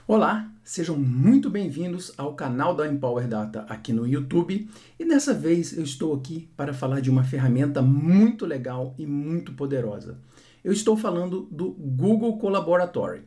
Olá, sejam muito bem-vindos ao canal da Empower Data aqui no YouTube e dessa vez eu estou aqui para falar de uma ferramenta muito legal e muito poderosa. Eu estou falando do Google Colaboratory.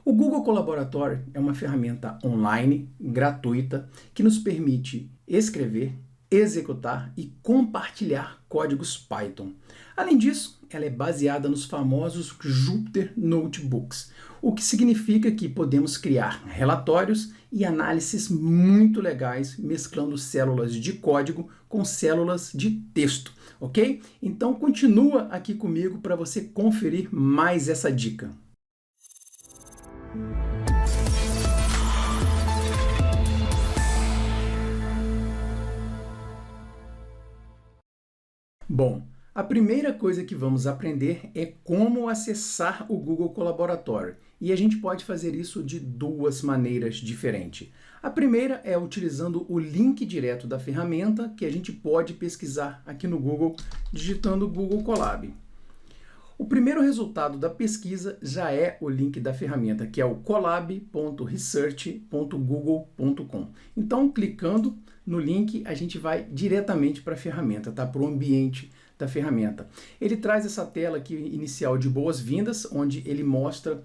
O Google Colaboratory é uma ferramenta online, gratuita, que nos permite escrever, executar e compartilhar códigos Python. Além disso, ela é baseada nos famosos Jupyter Notebooks, o que significa que podemos criar relatórios e análises muito legais mesclando células de código com células de texto, ok? Então continua aqui comigo para você conferir mais essa dica. Bom, a primeira coisa que vamos aprender é como acessar o Google Colaboratory. E a gente pode fazer isso de duas maneiras diferentes. A primeira é utilizando o link direto da ferramenta, que a gente pode pesquisar aqui no Google, digitando Google Colab. O primeiro resultado da pesquisa já é o link da ferramenta, que é o colab.research.google.com. Então, clicando no link, a gente vai diretamente para a ferramenta, tá? Para o ambiente da ferramenta. Ele traz essa tela aqui inicial de boas-vindas, onde ele mostra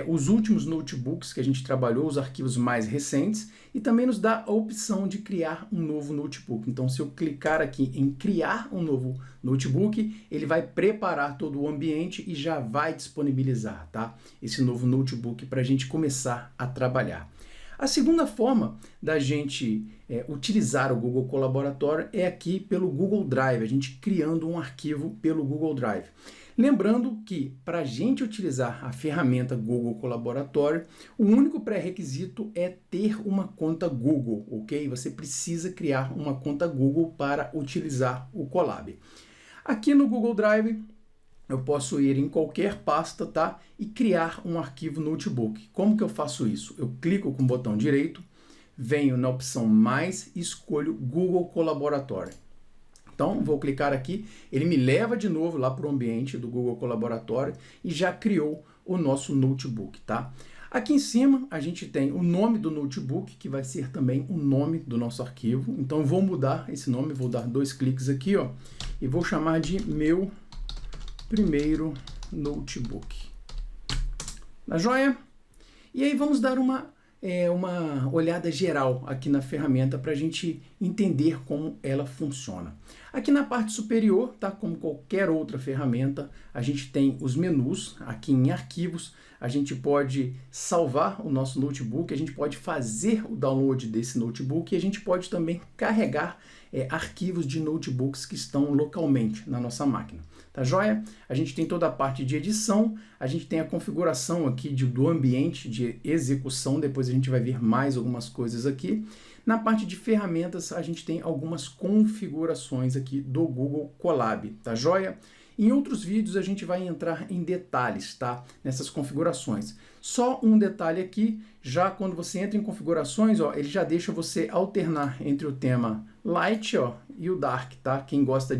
os últimos notebooks que a gente trabalhou, os arquivos mais recentes, e também nos dá a opção de criar um novo notebook. Então, se eu clicar aqui em criar um novo notebook, ele vai preparar todo o ambiente e já vai disponibilizar, tá? Esse novo notebook para a gente começar a trabalhar. A segunda forma da gente utilizar o Google Colaboratory é aqui pelo Google Drive, a gente criando um arquivo pelo Google Drive. Lembrando que para a gente utilizar a ferramenta Google Colaboratory, o único pré-requisito é ter uma conta Google, ok? Você precisa criar uma conta Google para utilizar o Colab. Aqui no Google Drive, eu posso ir em qualquer pasta, tá? E criar um arquivo notebook. Como que eu faço isso? Eu clico com o botão direito, venho na opção mais e escolho Google Colaboratory. Então, vou clicar aqui, ele me leva de novo lá para o ambiente do Google Colaboratory e já criou o nosso notebook, tá? Aqui em cima, a gente tem o nome do notebook, que vai ser também o nome do nosso arquivo. Então, vou mudar esse nome, vou dar 2 cliques aqui, ó, e vou chamar de meu primeiro notebook. Tá joia? E aí vamos dar uma olhada geral aqui na ferramenta para a gente entender como ela funciona. Aqui na parte superior, tá? Como qualquer outra ferramenta, a gente tem os menus. Aqui em arquivos, a gente pode salvar o nosso notebook, a gente pode fazer o download desse notebook e a gente pode também carregar arquivos de notebooks que estão localmente na nossa máquina. Tá joia? A gente tem toda a parte de edição, a gente tem a configuração aqui do ambiente de execução, depois a gente vai ver mais algumas coisas aqui. Na parte de ferramentas, a gente tem algumas configurações aqui do Google Colab, tá joia? Em outros vídeos a gente vai entrar em detalhes, tá? Nessas configurações. Só um detalhe aqui, já quando você entra em configurações, ó, ele já deixa você alternar entre o tema Light, ó, e o Dark, tá? Quem gosta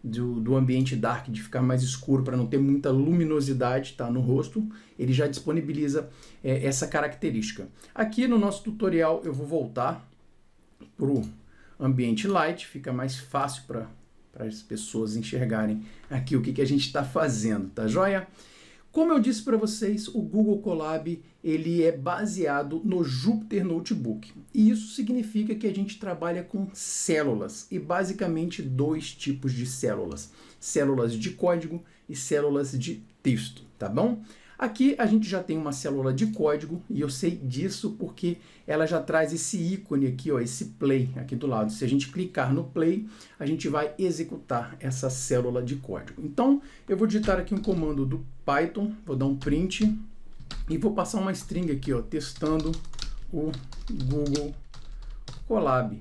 do ambiente Dark, de ficar mais escuro para não ter muita luminosidade, tá, no rosto, ele já disponibiliza essa característica. Aqui no nosso tutorial eu vou voltar para o ambiente Light, fica mais fácil para as pessoas enxergarem aqui o que a gente está fazendo, tá joia? Como eu disse para vocês, o Google Colab ele é baseado no Jupyter Notebook. E isso significa que a gente trabalha com células, e basicamente 2 tipos de células. Células de código e células de texto, tá bom? Aqui a gente já tem uma célula de código, e eu sei disso porque ela já traz esse ícone aqui, ó, esse play aqui do lado. Se a gente clicar no play, a gente vai executar essa célula de código. Então, eu vou digitar aqui um comando do Python, vou dar um print, e vou passar uma string aqui, ó, testando o Google Colab.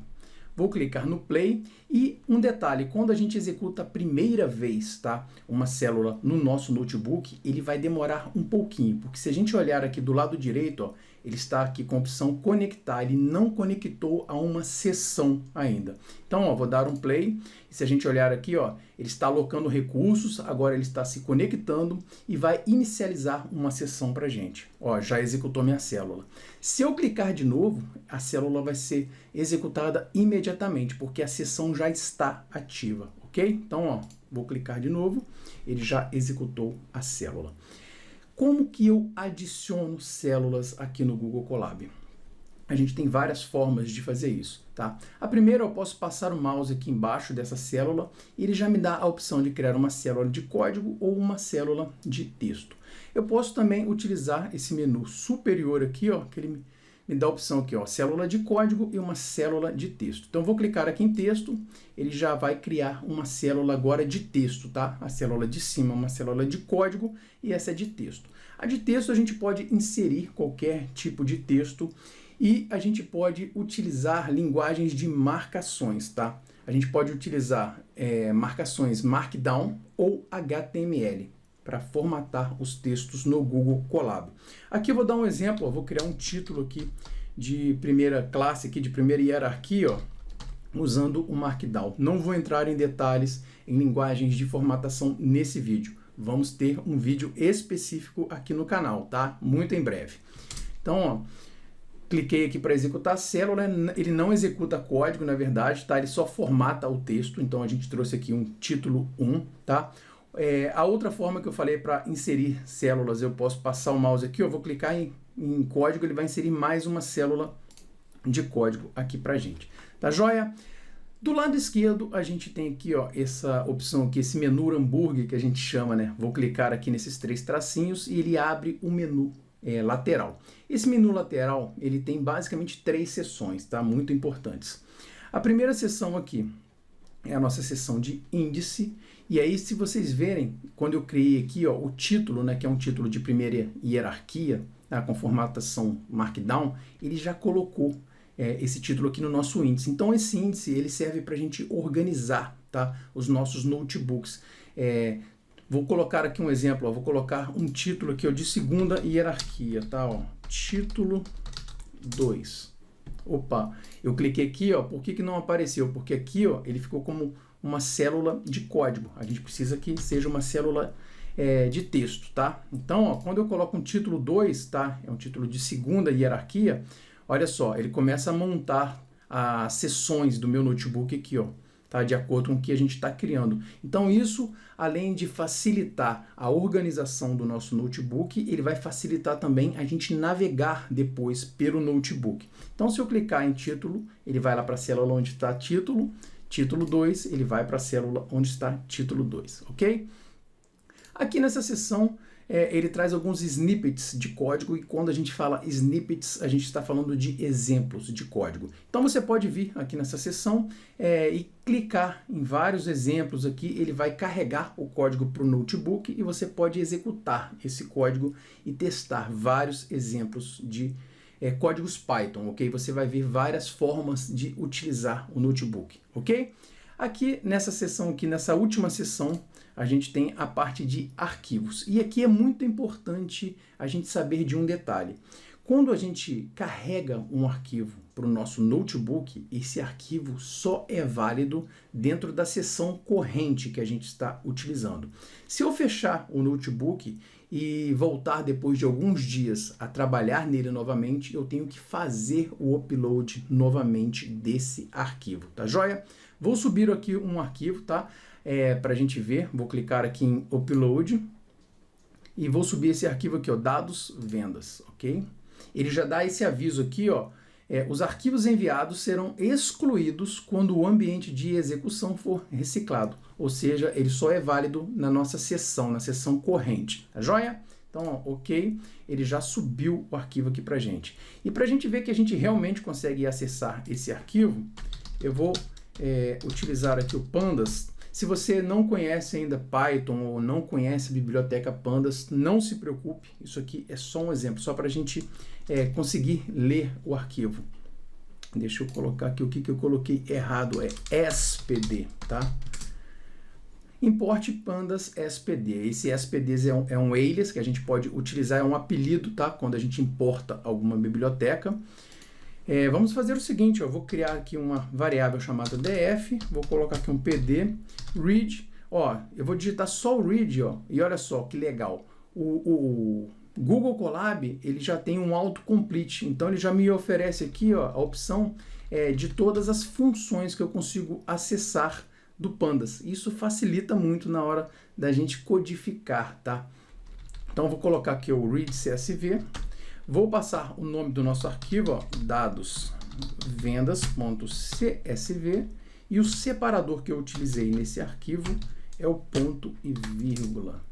Vou clicar no play e um detalhe, quando a gente executa a primeira vez, tá, uma célula no nosso notebook, ele vai demorar um pouquinho, porque se a gente olhar aqui do lado direito, ó, ele está aqui com a opção conectar, ele não conectou a uma sessão ainda. Então, ó, vou dar um play, e se a gente olhar aqui, ó, ele está alocando recursos, agora ele está se conectando e vai inicializar uma sessão para a gente. Ó, já executou minha célula. Se eu clicar de novo, a célula vai ser executada imediatamente, porque a sessão já está ativa, ok? Então, ó, vou clicar de novo, ele já executou a célula. Como que eu adiciono células aqui no Google Colab? A gente tem várias formas de fazer isso, tá? A primeira, eu posso passar o mouse aqui embaixo dessa célula e ele já me dá a opção de criar uma célula de código ou uma célula de texto. Eu posso também utilizar esse menu superior aqui, ó, que ele me dá a opção aqui, ó, célula de código e uma célula de texto. Então, eu vou clicar aqui em texto, ele já vai criar uma célula agora de texto, tá? A célula de cima é uma célula de código e essa é de texto. A de texto a gente pode inserir qualquer tipo de texto e a gente pode utilizar linguagens de marcações, tá? A gente pode utilizar marcações Markdown ou HTML para formatar os textos no Google Colab. Aqui eu vou dar um exemplo, ó, vou criar um título aqui de primeira classe, aqui de primeira hierarquia, ó, usando o Markdown. Não vou entrar em detalhes em linguagens de formatação nesse vídeo. Vamos ter um vídeo específico aqui no canal, tá? Muito em breve. Então, ó, cliquei aqui para executar a célula, ele não executa código, na verdade, tá? Ele só formata o texto, então a gente trouxe aqui um título 1, tá? A outra forma que eu falei para inserir células, eu posso passar o mouse aqui, eu vou clicar em código, ele vai inserir mais uma célula de código aqui pra gente. Tá joia? Do lado esquerdo, a gente tem aqui, ó, essa opção aqui, esse menu hambúrguer que a gente chama, né? Vou clicar aqui nesses 3 tracinhos e ele abre o menu lateral. Esse menu lateral, ele tem basicamente 3 seções, tá? Muito importantes. A primeira seção aqui é a nossa seção de índice. E aí, se vocês verem, quando eu criei aqui, ó, o título, né, que é um título de primeira hierarquia, tá, com formatação Markdown, ele já colocou esse título aqui no nosso índice. Então, esse índice ele serve para a gente organizar, tá, os nossos notebooks. Vou colocar aqui um exemplo, ó, vou colocar um título aqui, ó, de segunda hierarquia, tá, ó, título 2. Opa, eu cliquei aqui, ó, por que não apareceu? Porque aqui, ó, ele ficou como uma célula de código. A gente precisa que seja uma célula de texto, tá? Então, ó, quando eu coloco um título 2, tá? É um título de segunda hierarquia, olha só, ele começa a montar as seções do meu notebook aqui, ó, tá? De acordo com o que a gente está criando. Então, isso, além de facilitar a organização do nosso notebook, ele vai facilitar também a gente navegar depois pelo notebook. Então, se eu clicar em título, ele vai lá para a célula onde está título 2, ele vai para a célula onde está título 2, ok? Aqui nessa seção, ele traz alguns snippets de código, e quando a gente fala snippets, a gente está falando de exemplos de código. Então você pode vir aqui nessa seção e clicar em vários exemplos aqui, ele vai carregar o código para o notebook e você pode executar esse código e testar vários exemplos de códigos Python, ok? Você vai ver várias formas de utilizar o notebook, ok? Aqui nessa seção, aqui nessa última seção, a gente tem a parte de arquivos. E aqui é muito importante a gente saber de um detalhe. Quando a gente carrega um arquivo para o nosso notebook, esse arquivo só é válido dentro da seção corrente que a gente está utilizando. Se eu fechar o notebook e voltar depois de alguns dias a trabalhar nele novamente, eu tenho que fazer o upload novamente desse arquivo, tá joia? Vou subir aqui um arquivo, tá? Para a gente ver, vou clicar aqui em upload e vou subir esse arquivo aqui, ó, dados vendas, ok? Ele já dá esse aviso aqui, ó, os arquivos enviados serão excluídos quando o ambiente de execução for reciclado, ou seja, ele só é válido na nossa seção, na seção corrente, tá joia? Então, ó, ok, ele já subiu o arquivo aqui pra gente. E pra gente ver que a gente realmente consegue acessar esse arquivo, eu vou utilizar aqui o Pandas. Se você não conhece ainda Python ou não conhece a biblioteca Pandas, não se preocupe, isso aqui é só um exemplo, só para a gente conseguir ler o arquivo. Deixa eu colocar aqui o que eu coloquei errado, é SPD, tá? Importe pandas SPD. Esse SPD é um alias que a gente pode utilizar, é um apelido, tá? Quando a gente importa alguma biblioteca. Vamos fazer o seguinte, eu vou criar aqui uma variável chamada df, vou colocar aqui um pd read, ó, eu vou digitar só o read, ó, e olha só que legal, o Google Colab, ele já tem um autocomplete, então ele já me oferece aqui, ó, a opção de todas as funções que eu consigo acessar do Pandas. Isso facilita muito na hora da gente codificar, tá? Então eu vou colocar aqui o read CSV, vou passar o nome do nosso arquivo, ó, dados vendas.csv, e o separador que eu utilizei nesse arquivo é o ponto e vírgula.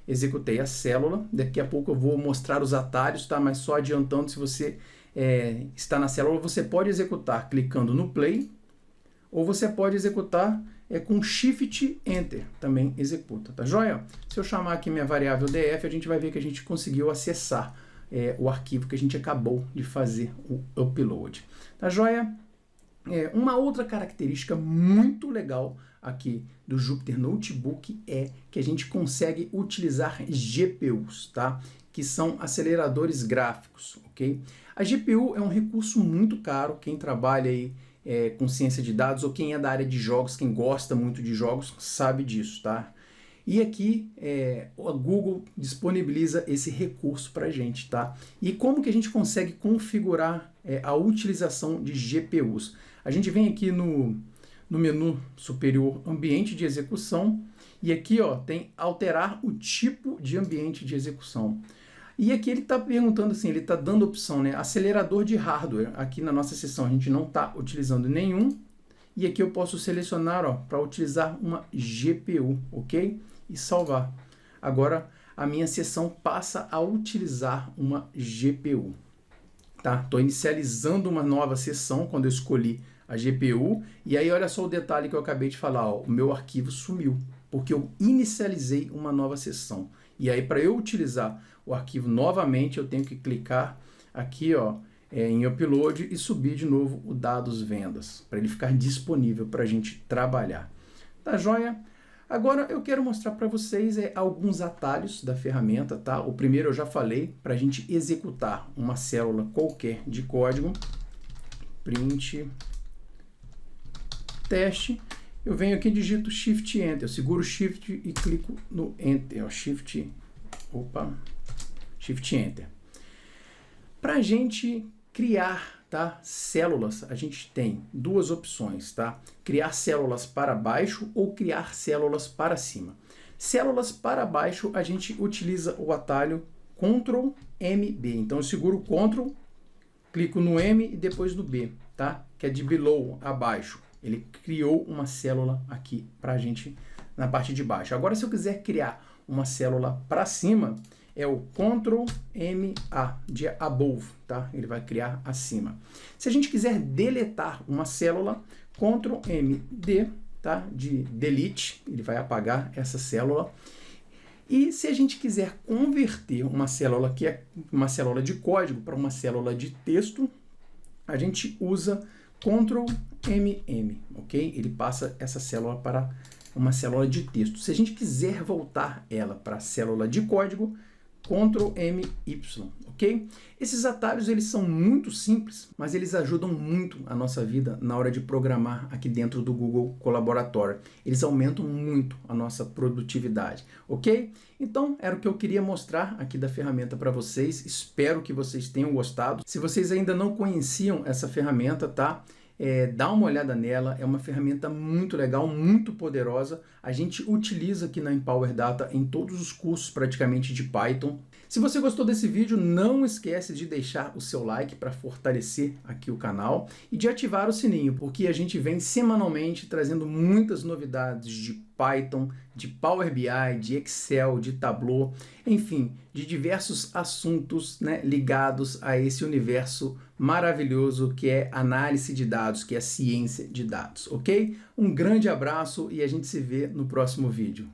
Executei a célula, daqui a pouco eu vou mostrar os atalhos, tá? Mas só adiantando, se você está na célula, você pode executar clicando no play, ou você pode executar com Shift Enter, também executa, tá joia? Se eu chamar aqui minha variável df, a gente vai ver que a gente conseguiu acessar o arquivo que a gente acabou de fazer o upload. Tá joia? Uma outra característica muito legal aqui do Jupyter Notebook é que a gente consegue utilizar GPUs, tá? Que são aceleradores gráficos, ok? A GPU é um recurso muito caro, quem trabalha aí com ciência de dados ou quem é da área de jogos, quem gosta muito de jogos, sabe disso, tá? E aqui a Google disponibiliza esse recurso para a gente, tá? E como que a gente consegue configurar a utilização de GPUs? A gente vem aqui no menu superior, ambiente de execução, e aqui ó, tem alterar o tipo de ambiente de execução. E aqui ele está perguntando assim, ele está dando opção, né? Acelerador de hardware. Aqui na nossa seção a gente não está utilizando nenhum. E aqui eu posso selecionar para utilizar uma GPU, ok? E salvar. Agora a minha seção passa a utilizar uma GPU. Tá? Estou inicializando uma nova seção quando eu escolhi a GPU. E aí olha só o detalhe que eu acabei de falar, ó, o meu arquivo sumiu, porque eu inicializei uma nova seção. E aí para eu utilizar o arquivo novamente, eu tenho que clicar aqui ó, em Upload e subir de novo o dados vendas, para ele ficar disponível para a gente trabalhar. Tá joia? Agora eu quero mostrar para vocês alguns atalhos da ferramenta, tá? O primeiro eu já falei, para a gente executar uma célula qualquer de código, print teste, eu venho aqui e digito Shift Enter, eu seguro Shift e clico no Enter, ó, Shift Enter. Para a gente criar, tá, células, a gente tem duas opções, tá? Criar células para baixo ou criar células para cima. Células para baixo, a gente utiliza o atalho Ctrl M B. Então eu seguro Ctrl, clico no M e depois no B, tá? Que é de below, abaixo. Ele criou uma célula aqui para a gente na parte de baixo. Agora, se eu quiser criar uma célula para cima, é o Ctrl M A, de above, tá? Ele vai criar acima. Se a gente quiser deletar uma célula, Ctrl M D, tá? De delete, ele vai apagar essa célula. E se a gente quiser converter uma célula que é uma célula de código para uma célula de texto, a gente usa Ctrl MM, ok? Ele passa essa célula para uma célula de texto. Se a gente quiser voltar ela para a célula de código, Ctrl MY, ok? Esses atalhos eles são muito simples, mas eles ajudam muito a nossa vida na hora de programar aqui dentro do Google Colaborator. Eles aumentam muito a nossa produtividade, ok? Então, era o que eu queria mostrar aqui da ferramenta para vocês. Espero que vocês tenham gostado. Se vocês ainda não conheciam essa ferramenta, tá? Dá uma olhada nela, é uma ferramenta muito legal, muito poderosa. A gente utiliza aqui na Empower Data em todos os cursos praticamente de Python. Se você gostou desse vídeo, não esquece de deixar o seu like para fortalecer aqui o canal e de ativar o sininho, porque a gente vem semanalmente trazendo muitas novidades de Python, de Power BI, de Excel, de Tableau, enfim, de diversos assuntos, né, ligados a esse universo maravilhoso que é análise de dados, que é ciência de dados, ok? Um grande abraço e a gente se vê no próximo vídeo.